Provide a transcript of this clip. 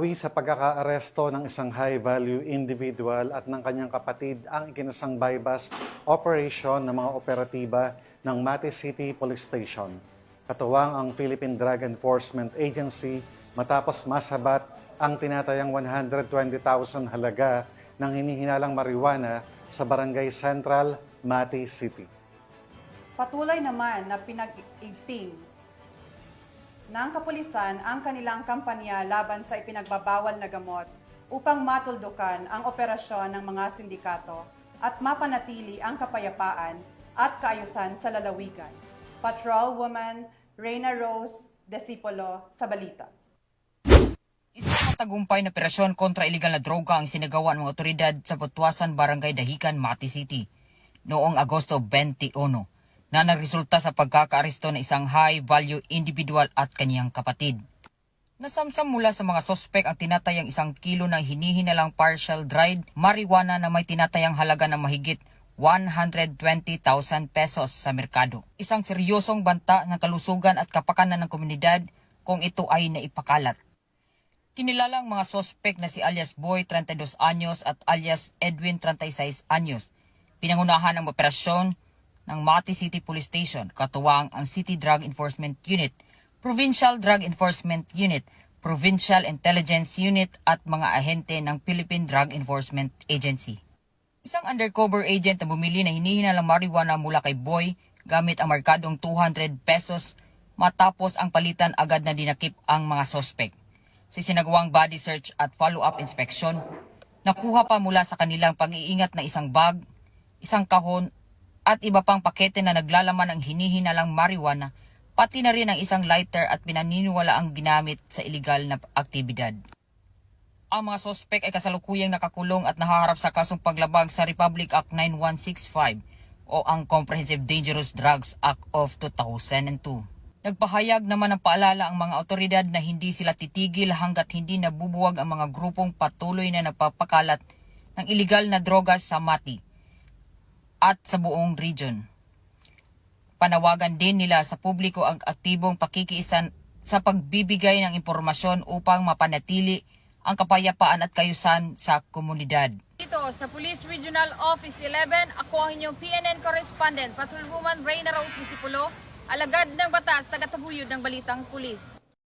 Nasawi sa pagkakaaresto ng isang high-value individual at ng kanyang kapatid ang ikinasang bypass operation ng mga operatiba ng Mati City Police Station. Katuwang ang Philippine Drug Enforcement Agency matapos masabat ang tinatayang 120,000 halaga ng hinihinalang marijuana sa Barangay Central, Mati City. Patuloy naman na pinag-igting ng kapulisan ang kanilang kampanya laban sa ipinagbabawal na gamot upang matuldukan ang operasyon ng mga sindikato at mapanatili ang kapayapaan at kaayusan sa lalawigan. Patrolwoman Reyna Rose Desipolo sa balita. Isang matagumpay na operasyon kontra iligal na droga ang sinagawa ng mga otoridad sa Butuasan, Barangay Dahican, Mati City noong Agosto 21 na nagresulta sa pagkakaaresto ng isang high-value individual at kaniyang kapatid. Nasamsam mula sa mga sospek ang tinatayang 1 kilo ng hinihinalang partial dried marijuana na may tinatayang halaga ng mahigit 120,000 pesos sa merkado. Isang seryosong banta ng kalusugan at kapakanan ng komunidad kung ito ay naipakalat. Kinilalang mga sospek na si alias Boy, 32 anyos at alias Edwin, 36 anyos. Pinangunahan ang operasyon ng Mati City Police Station, katuwang ang City Drug Enforcement Unit, Provincial Drug Enforcement Unit, Provincial Intelligence Unit at mga ahente ng Philippine Drug Enforcement Agency. Isang undercover agent na bumili na hinihinalang marijuana mula kay Boy gamit ang markadong 200 pesos matapos ang palitan agad na dinakip ang mga sospek. Sa sinagawang body search at follow-up inspection, nakuha pa mula sa kanilang pag-iingat na isang bag, isang kahon at iba pang pakete na naglalaman ng hinihinalang marijuana, pati na rin ang isang lighter at pinaniniwala ang ginamit sa iligal na aktibidad. Ang mga sospek ay kasalukuyang nakakulong at nahaharap sa kasong paglabag sa Republic Act 9165 o ang Comprehensive Dangerous Drugs Act of 2002. Nagpahayag naman ng paalala ang mga otoridad na hindi sila titigil hanggat hindi nabubuwag ang mga grupong patuloy na nagpapakalat ng iligal na droga sa Mati at sa buong region. Panawagan din nila sa publiko ang aktibong pakikiisa sa pagbibigay ng impormasyon upang mapanatili ang kapayapaan at kayusan sa komunidad. Dito sa Police Regional Office 11, ako ang inyong PNN correspondent, Patrolwoman Reyna Rose Desipolo, alagad ng batas, tagataguyod ng Balitang Pulis.